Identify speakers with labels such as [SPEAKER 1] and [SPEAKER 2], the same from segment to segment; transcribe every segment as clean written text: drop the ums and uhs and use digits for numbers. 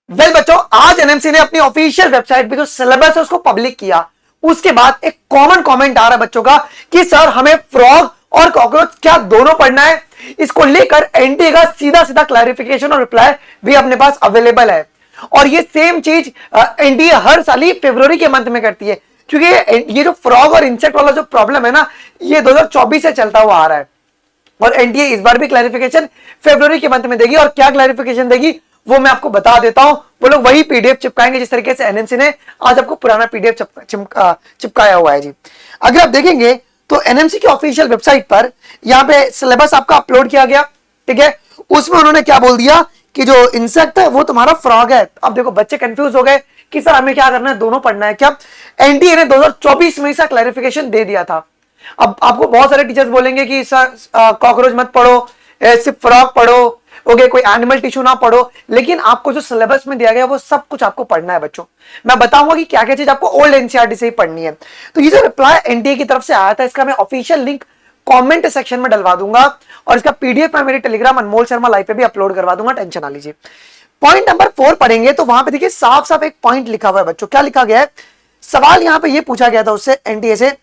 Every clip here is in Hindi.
[SPEAKER 1] वेल बच्चों, आज एनएमसी ने अपनी ऑफिशियल वेबसाइट पे जो सिलेबस है उसको पब्लिक किया। उसके बाद एक कॉमन कमेंट आ रहा है बच्चों का कि सर हमें फ्रॉग और कॉकरोच क्या दोनों पढ़ना है। इसको लेकर एनटीए का सीधा सीधा क्लैरिफिकेशन और रिप्लाई भी अपने पास अवेलेबल है। और ये सेम चीज एनटीए हर साल ही फरवरी के मंथ में करती है, क्योंकि ये जो फ्रॉग और इंसेक्ट वाला जो प्रॉब्लम है ना, ये 2024 से चलता हुआ आ रहा है। और एनटीए इस बार भी क्लैरिफिकेशन फरवरी के मंथ में देगी। और क्या क्लैरिफिकेशन देगी वो मैं आपको बता देता हूं। वो लोग वही पीडीएफ चिपकाएंगे जिस तरीके से एनएमसी ने आज आपको पुराना पीडीएफ चिपकाया हुआ है जी। अगर आप देखेंगे तो एनएमसी की ऑफिशियल वेबसाइट पर यहाँ पे सिलेबस आपका अपलोड किया गया, ठीक है। उसमें उन्होंने क्या बोल दिया कि जो इंसेक्ट है वो तुम्हारा फ्रॉग है। अब देखो बच्चे कंफ्यूज हो गए कि सर हमें क्या करना है, दोनों पढ़ना है क्या। एनटीए ने 2024 में इसका क्लैरिफिकेशन दे दिया था। अब आपको बहुत सारे टीचर्स बोलेंगे कि सर कॉकरोच मत पढ़ो, सिर्फ फ्रॉग पढ़ो, ओके, कोई एनिमल टिश्यू ना पढ़ो। लेकिन आपको जो सिलेबस में दिया गया वो सब कुछ आपको पढ़ना है बच्चों। मैं बताऊंगा कि क्या क्या चीज आपको ओल्ड एनसीईआरटी से ही पढ़नी है। तो ये जो रिप्लाई एनटीए की तरफ से आया था इसका मैं ऑफिशियल लिंक कमेंट सेक्शन में डलवा दूंगा और इसका पीडीएफ मैं मेरे टेलीग्राम अनमोल शर्मा लाइव पे भी अपलोड करवा दूंगा, टेंशन ना लीजिए। पॉइंट नंबर 4 पढ़ेंगे तो वहां पे देखिए साफ साफ एक पॉइंट लिखा हुआ है बच्चों। क्या लिखा गया है, सवाल यहां पे ये पूछा गया था उससे एनटीए से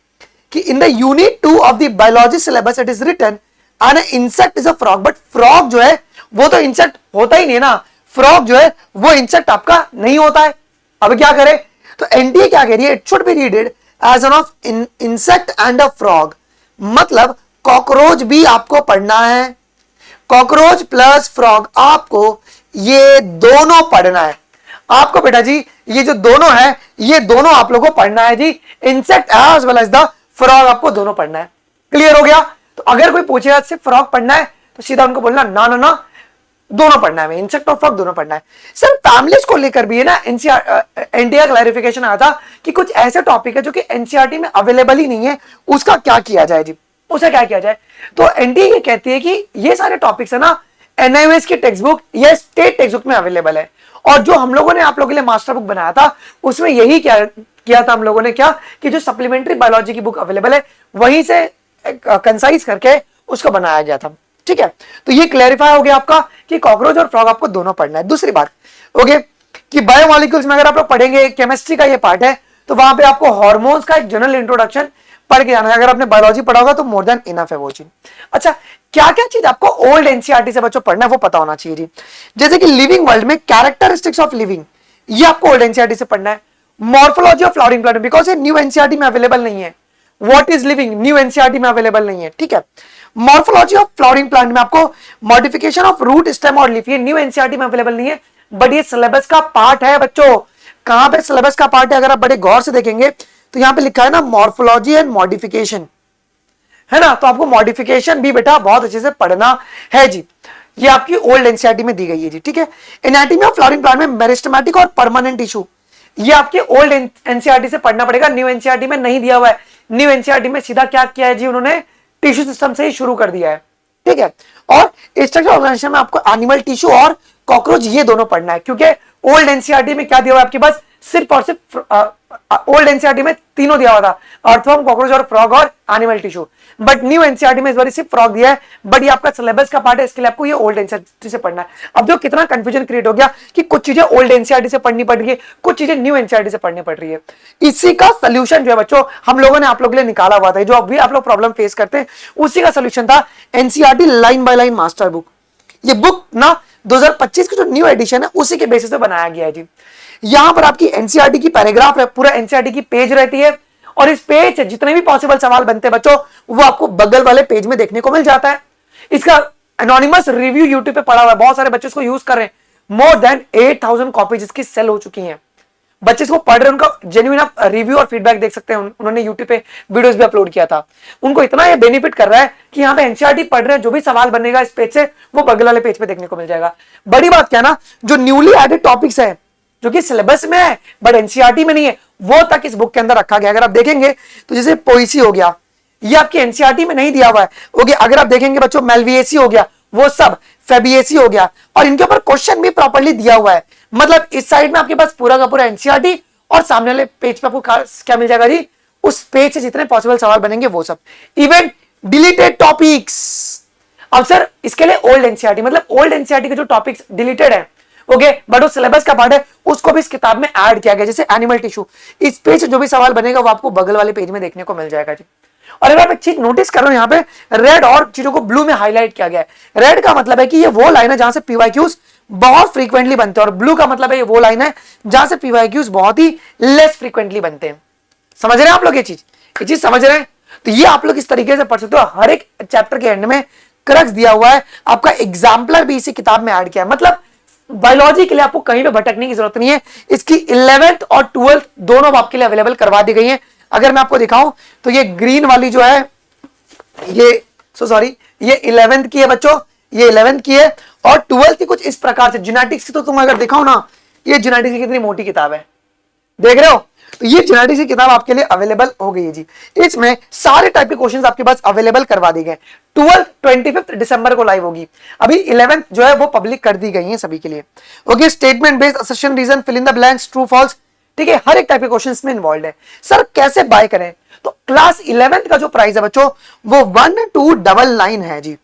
[SPEAKER 1] कि in the unit 2 of the biology syllabus it is written an insect is a frog. But frog जो है वो तो इंसेक्ट होता ही नहीं ना, फ्रॉग जो है वो इंसेक्ट आपका नहीं होता है। अब क्या करें, तो एनटीए क्या कह रही है, it should be readed as an of insect and a frog. मतलब कॉकरोच भी आपको पढ़ना है, कॉकरोच प्लस फ्रॉग आपको ये दोनों पढ़ना है। आपको बेटा जी ये जो दोनों है ये दोनों आप लोगों को पढ़ना है जी, insect as well as the frog आपको दोनों पढ़ना है। क्लियर हो गया। तो अगर कोई पूछेगा सिर्फ फ्रॉग पढ़ना है तो सीधा उनको बोलना ना ना ना, दोनों पढ़ना है, इंसेक्ट और फ्रॉग दोनों पढ़ना है। सर फैमिलीज को लेकर भी है ना एनटीए क्लैरिफिकेशन आया था कि कुछ ऐसे टॉपिक है जो कि एनसीईआरटी में अवेलेबल ही नहीं है, उसका क्या किया जाए जी, उसे क्या किया जाए। तो एनटीए ये कहती है कि ये सारे टॉपिक्स है ना एनआईओएस की टेक्स्ट बुक या स्टेट टेक्स्ट बुक में अवेलेबल है। और जो हम लोगों ने आप लोगों के लिए मास्टर बुक बनाया था उसमें यही किया था हम लोगों ने, क्या कि जो सप्लीमेंट्री बायोलॉजी की बुक अवेलेबल है वहीं से कंसाइज करके उसको बनाया गया था, ठीक है। तो ये क्लैरिफाई हो गया आपका कि कॉकरोच और फ्रॉग आपको दोनों पढ़ना है। दूसरी बात ओके कि बायोमोलिक्यूल्स में अगर आप लोग पढ़ेंगे, केमिस्ट्री का ये पार्ट है, तो वहां पे आपको हार्मोन्स का एक जनरल इंट्रोडक्शन पढ़ के जाना है। अगर आपने बायोलॉजी पढ़ा होगा तो मोर देन इनफ है वो चीज। अच्छा, क्या क्या चीज आपको ओल्ड एनसीईआरटी से बच्चों पढ़ना है वो पता होना चाहिए जी। जैसे कि लिविंग वर्ल्ड में कैरेक्टरिस्टिक्स ऑफ लिविंग, ये आपको ओल्ड एनसीईआरटी से पढ़ना है। Morphology of flowering plant because ये न्यू एनसीईआरटी में अवेलेबल नहीं है। What is living new NCERT में अवेलेबल नहीं है, ठीक है। मॉर्फोलॉजी ऑफ फ्लावरिंग प्लांट में आपको मॉडिफिकेशन ऑफ रूट स्टेम और लीफ, ये न्यू एनसीईआरटी में अवेलेबल नहीं है, बट ये सिलेबस का पार्ट है बच्चों। कहां पे सिलेबस का पार्ट है, अगर आप बड़े गौर से देखेंगे तो यहां पे लिखा है ना मॉर्फोलॉजी एंड मॉडिफिकेशन, है ना। तो आपको मॉडिफिकेशन भी बेटा बहुत अच्छे से पढ़ना है जी। ये आपकी ओल्ड एनसीईआरटी में दी गई है जी, ठीक है। एनाटॉमी ऑफ फ्लावरिंग प्लांट में मेरिस्टेमेटिक और परमानेंट टिश्यू, ये आपके ओल्ड एनसीईआरटी से पढ़ना पड़ेगा, न्यू एनसीईआरटी में नहीं दिया हुआ है। न्यू एनसीईआरटी में सीधा क्या किया है जी, उन्होंने टिश्यू सिस्टम से ही शुरू कर दिया है, ठीक है। और स्ट्रक्चर ऑर्गेनाइजेशन में आपको एनिमल टिश्यू और कॉकरोच ये दोनों पढ़ना है, क्योंकि ओल्ड एनसीईआरटी में क्या दिया हुआ है आपके पास, सिर्फ और सिर्फ ओल्ड एनसीईआरटी में तीनों दिया हुआ था, अर्थवर्म, कॉकरोच और फ्रॉग और animal tissue. But new NCERT में इस बार सिर्फ फ्रॉग दिया है, बट ये आपका सिलेबस का पार्ट है, इसके लिए आपको ये ओल्ड एनसीईआरटी से पढ़ना है। अब जो कितना कंफ्यूजन क्रिएट हो गया कि कुछ चीजें ओल्ड एनसीईआरटी से पढ़नी पड़ रही है, कुछ चीजें न्यू एनसीईआरटी से पढ़नी पड़ रही है। इसी का सोल्यूशन जो है बच्चों हम लोगों ने आप लोगों के लिए निकाला हुआ था, जो अभी आप लोग प्रॉब्लम फेस करते हैं उसी का सोल्यूशन था NCERT line by line master book. ये बुक ना 2025 की जो न्यू एडिशन है उसी के बेसिस पे बनाया गया है जी। यहां पर आपकी एनसीईआरटी की पैराग्राफ है, पूरा एनसीईआरटी की पेज रहती है, और इस पेज से जितने भी पॉसिबल सवाल बनते हैं बच्चों वो आपको बगल वाले पेज में देखने को मिल जाता है। इसका एनोनिमस रिव्यू यूट्यूब पे पड़ा हुआ है, बहुत सारे बच्चे इसको यूज कर रहे हैं, मोर देन 8000 कॉपीज इसकी सेल हो चुकी हैं। बच्चे इसको पढ़ रहे हैं, उनका जेन्युइन आप रिव्यू और फीडबैक देख सकते हैं, उन्होंने यूट्यूब पे वीडियोस भी अपलोड किया था। उनको इतना ये बेनिफिट कर रहा है कि यहाँ पे एनसीईआरटी पढ़ रहे हैं, जो भी सवाल बनेगा इस पेज से वो बगल वाले पेज पे देखने को मिल जाएगा। बड़ी बात क्या ना, जो न्यूली एडेड टॉपिक्स है जो कि सिलेबस में है बट एनसीईआरटी में नहीं है, वो तक इस बुक के अंदर रखा गया। अगर आप देखेंगे तो जैसे पोइसी हो गया, ये आपकी एनसीईआरटी में नहीं दिया हुआ है, ओके। अगर आप देखेंगे बच्चों मेल्विएसी हो गया, वो सब फेबिएसी हो गया, और इनके ऊपर क्वेश्चन भी प्रॉपर्ली दिया हुआ है। मतलब इस साइड में आपके पास पूरा का पूरा एनसीईआरटी, और सामने वाले पेज पे आपको क्या मिल जाएगा जी, उस पेज से जितने पॉसिबल सवाल बनेंगे वो सब। इवन डिलीटेड टॉपिक्स, अब सर इसके लिए ओल्ड एनसीईआरटी, मतलब ओल्ड एनसीईआरटी के जो टॉपिक्स डिलीटेड है ओके, बट वो सिलेबस का पार्ट है, उसको भी इस किताब में ऐड किया गया। जैसे एनिमल टिश्यू, इस पेज से जो भी सवाल बनेगा वो आपको बगल वाले पेज में देखने को मिल जाएगा जी। और अगर आप एक चीज नोटिस करो, यहाँ पे रेड और चीजों को ब्लू में हाईलाइट किया गया है। रेड का मतलब है कि ये वो लाइन है जहां से पीवाईक्यूज बहुत फ्रीक्वेंटली बनते हैं, और ब्लू का मतलब है ये वो लाइन है जहां से पीवाईक्यूज बहुत ही लेस फ्रीक्वेंटली बनते हैं। समझ रहे हैं आप लोग ये चीज समझ रहे हैं? तो ये आप लोग इस तरीके से पढ़ सकते हो। हर एक चैप्टर के एंड में क्रक्स दिया हुआ है, आपका एग्जाम्पलर भी इसी किताब में ऐड किया है। मतलब बायोलॉजी के लिए आपको कहीं पे भटकने की जरूरत नहीं है। इसकी 11th और 12th दोनों आपके लिए अवेलेबल करवा दी गई है। अगर मैं आपको दिखाऊं तो ये ग्रीन वाली जो है ये ये 11th की है बच्चों, ये 11th की है, और 12th की कुछ इस प्रकार से। जेनेटिक्स की तो तुम अगर दिखाओ ना, ये जेनेटिक्स की कितनी मोटी किताब है, देख रहे हो? तो ये जेनेटिक्स की किताब आपके लिए अवेलेबल हो गई है जी। इसमें सारे टाइप के क्वेश्चंस आपके पास अवेलेबल करवा दिए गए। 12th 25 दिसंबर को लाइव होगी। अभी 11th जो है वो पब्लिक कर दी गई है सभी के लिए। Okay, statement based, assertion, reason, fill in the blanks, true false, ठीक है, हर एक टाइप के क्वेश्चन में इन्वॉल्व है। सर कैसे बाय करें? तो क्लास 11th का जो प्राइस है बच्चों वो 1299 है जी,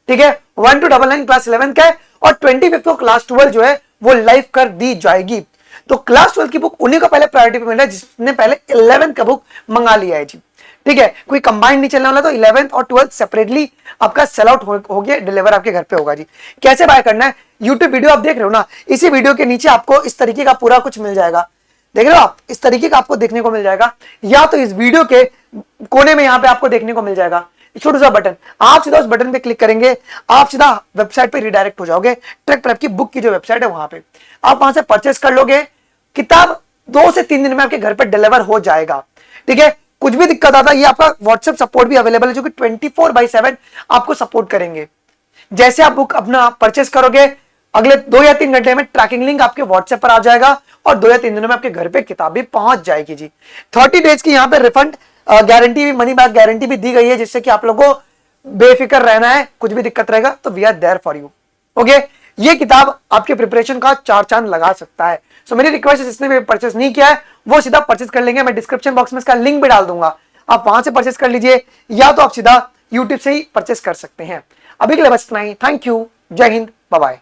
[SPEAKER 1] ठीक है, 1299 क्लास 11th का है, और 25 को क्लास 12 जो है वो लाइव कर दी जाएगी। तो क्लास 12 की बुक उन्हीं को पहले प्रायोरिटी पे मिल रहा है जिसने पहले 11th का बुक मंगा लिया है जी, ठीक है। कोई कंबाइंड नहीं चलने वाला, तो 11th और 12th सेपरेटली आपका सेल आउट हो गया, डिलीवर आपके घर पे होगा जी। कैसे बाय करना है? यूट्यूब वीडियो आप देख रहे हो ना, इसी वीडियो के नीचे आपको इस तरीके का पूरा कुछ मिल जाएगा, देख रहे हो आप, इस तरीके का आपको देखने को मिल जाएगा, या तो इस वीडियो के कोने में यहाँ पे आपको देखने को मिल जाएगा छोटा सा बटन। आप सीधा उस बटन पे क्लिक करेंगे, आप सीधा वेबसाइट पे रिडायरेक्ट हो जाओगे। ट्रैक प्रेप की बुक की जो वेबसाइट है वहां पे आप वहां से परचेस कर लोगे। किताब 2 से 3 दिन में आपके घर पे डिलीवर हो जाएगा, ठीक है। कुछ भी दिक्कत आता है, ये आपका व्हाट्सएप सपोर्ट भी अवेलेबल है जो कि 24/7 आपको सपोर्ट करेंगे। जैसे आप बुक अपना परचेस करोगे, अगले 2 या 3 घंटे में ट्रैकिंग लिंक आपके व्हाट्सएप पर आ जाएगा, और 2 या 3 दिनों में आपके घर पे किताब भी पहुंच जाएगी जी। 30 डेज की यहाँ पे रिफंड गारंटी भी, मनी बैक गारंटी भी दी गई है, जिससे कि आप लोगों को बेफिक्र रहना है। कुछ भी दिक्कत रहेगा तो we are there for you. Okay, ये किताब आपके प्रिपरेशन का 4 चांद लगा सकता है। सो मेरी रिक्वेस्ट है, जिसने भी परचेस नहीं किया है वो सीधा परचेस कर लेंगे। मैं डिस्क्रिप्शन बॉक्स में इसका लिंक भी डाल दूंगा, आप वहां से परचेस कर लीजिए, या तो आप सीधा यूट्यूब से ही परचेस कर सकते हैं। अभी के लिए बस इतना ही। थैंक यू, जय हिंद, बाय बाय।